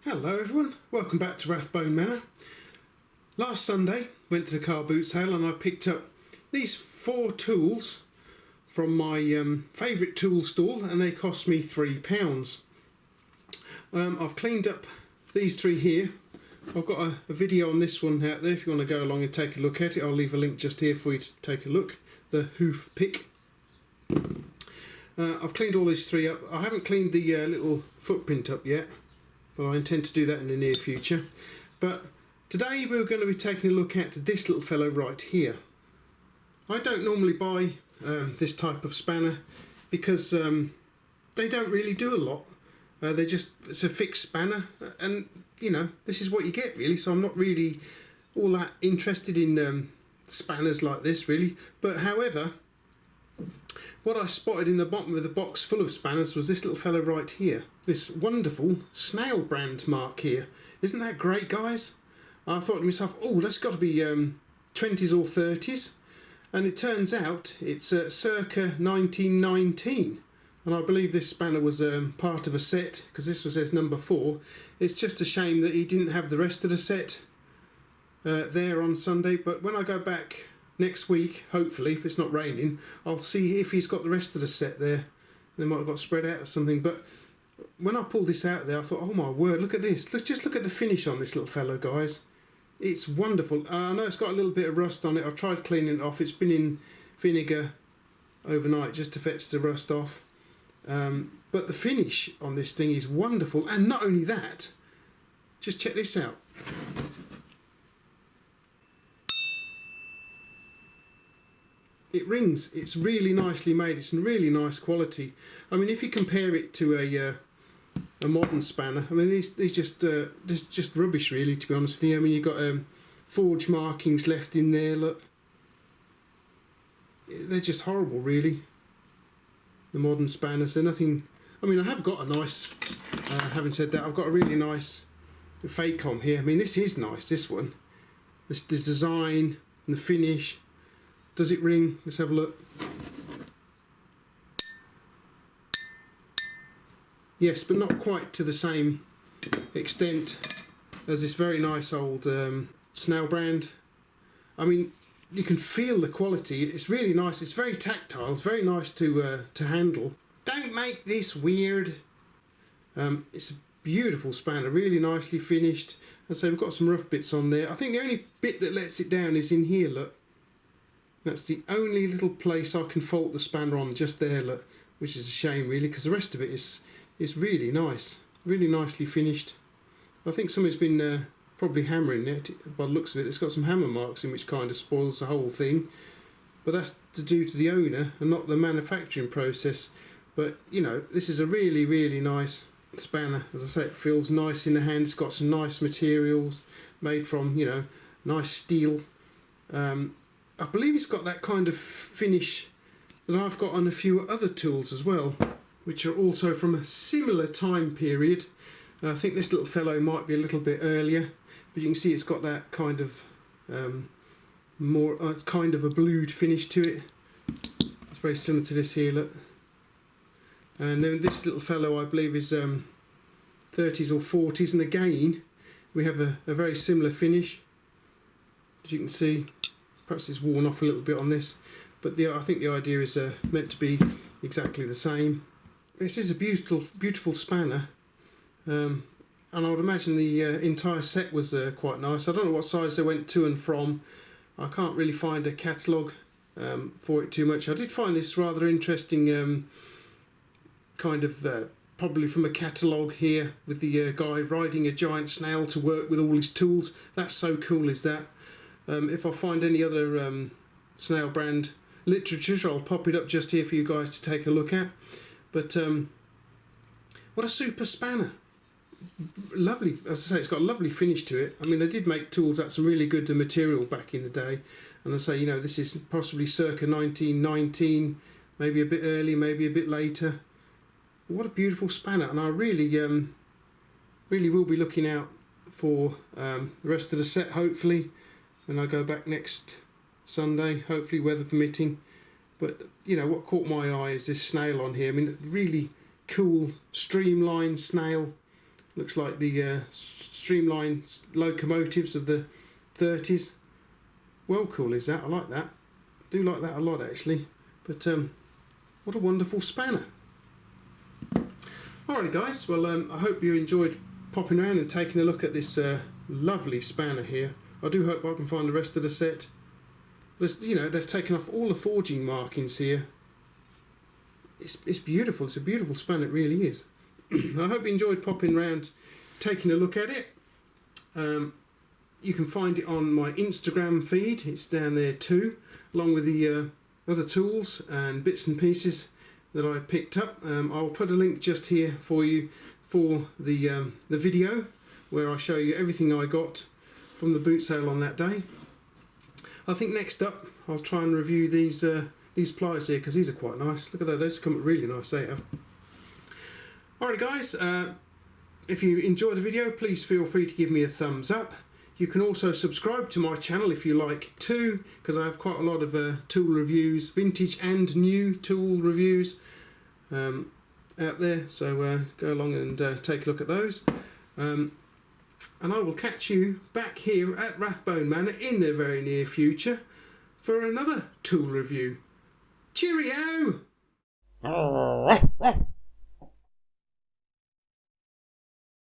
Hello everyone, welcome back to Rathbone Manor. Last Sunday went to the car boot sale and I picked up these 4 tools from my favourite tool stall, and they cost me £3. I've cleaned up these 3 here. I've got a video on this one out there if you want to go along and take a look at it. I'll leave a link just here for you to take a look. The hoof pick. I've cleaned all these 3 up. I haven't cleaned the little footprint up yet, but I intend to do that in the near future. But today we're going to be taking a look at this little fellow right here. I don't normally buy this type of spanner because they don't really do a lot. It's a fixed spanner, and you know, this is what you get really, so I'm not really all that interested in spanners like this really. But however, what I spotted in the bottom of the box full of spanners was this little fellow right here. This wonderful Snail Brand mark here. Isn't that great, guys? I thought to myself, oh, that's got to be 20s or 30s. And it turns out it's circa 1919. And I believe this spanner was part of a set, because this was his number 4. It's just a shame that he didn't have the rest of the set there on Sunday. But when I go back next week, hopefully, if it's not raining, I'll see if he's got the rest of the set there. They might have got spread out or something. But when I pulled this out there, I thought, oh my word, look at this. Just look at the finish on this little fellow, guys. It's wonderful. I know it's got a little bit of rust on it. I've tried cleaning it off. It's been in vinegar overnight just to fetch the rust off. But the finish on this thing is wonderful. And not only that, just check this out. It rings. It's really nicely made. It's really nice quality. I mean, if you compare it to a modern spanner, I mean, these just rubbish really, to be honest with you. I mean, you've got forge markings left in there. Look, they're just horrible really. The modern spanners, they're nothing. I mean, I have got a nice. Having said that, I've got a really nice Facom here. I mean, this is nice. This one, this design and the finish. Does it ring? Let's have a look. Yes, but not quite to the same extent as this very nice old Snail Brand. I mean, you can feel the quality. It's really nice. It's very tactile. It's very nice to handle. Don't make this weird. It's a beautiful spanner, really nicely finished. And so we've got some rough bits on there. I think the only bit that lets it down is in here. Look. That's the only little place I can fault the spanner on, just there, look, which is a shame really, because the rest of it is really nice, really nicely finished. I think somebody's been probably hammering it by the looks of it. It's got some hammer marks in, which kind of spoils the whole thing, but that's due to the owner and not the manufacturing process. But you know, this is a really nice spanner. As I say, it feels nice in the hand. It's got some nice materials made from, you know, nice steel. I believe it's got that kind of finish that I've got on a few other tools as well, which are also from a similar time period. I think this little fellow might be a little bit earlier, but you can see it's got that kind of more kind of a blued finish to it. It's very similar to this here, look. And then this little fellow I believe is 30s or 40s, and again we have a very similar finish, as you can see. Perhaps it's worn off a little bit on this, but I think the idea is meant to be exactly the same. This is a beautiful spanner, and I would imagine the entire set was quite nice. I don't know what size they went to and from. I can't really find a catalogue for it too much. I did find this rather interesting kind of probably from a catalogue here, with the guy riding a giant snail to work with all his tools. That's so cool, is that? If I find any other Snail Brand literature, I'll pop it up just here for you guys to take a look at. But what a super spanner. Lovely, as I say, it's got a lovely finish to it. I mean, they did make tools out of some really good material back in the day. And I say, you know, this is possibly circa 1919, maybe a bit early, maybe a bit later. What a beautiful spanner. And I really will be looking out for the rest of the set, hopefully. And I go back next Sunday, hopefully weather permitting. But you know what caught my eye is this snail on here. I mean, really cool streamlined snail. Looks like the streamlined locomotives of the 30s. Well cool is that, I like that. I do like that a lot actually. But what a wonderful spanner. Alrighty guys, well I hope you enjoyed popping around and taking a look at this lovely spanner here. I do hope I can find the rest of the set. There's, you know, they've taken off all the forging markings here. It's beautiful, it's a beautiful spanner, it really is. I hope you enjoyed popping around, taking a look at it. You can find it on my Instagram feed, it's down there too, along with the other tools and bits and pieces that I picked up. I'll put a link just here for you for the video where I show you everything I got from the boot sale on that day. I think next up I'll try and review these pliers here, because these are quite nice. Look at that, those come up really nice, they have. Alright guys, if you enjoyed the video, please feel free to give me a thumbs up. You can also subscribe to my channel if you like too, because I have quite a lot of tool reviews, vintage and new tool reviews out there, so go along and take a look at those. And I will catch you back here at Rathbone Manor in the very near future for another tool review. Cheerio!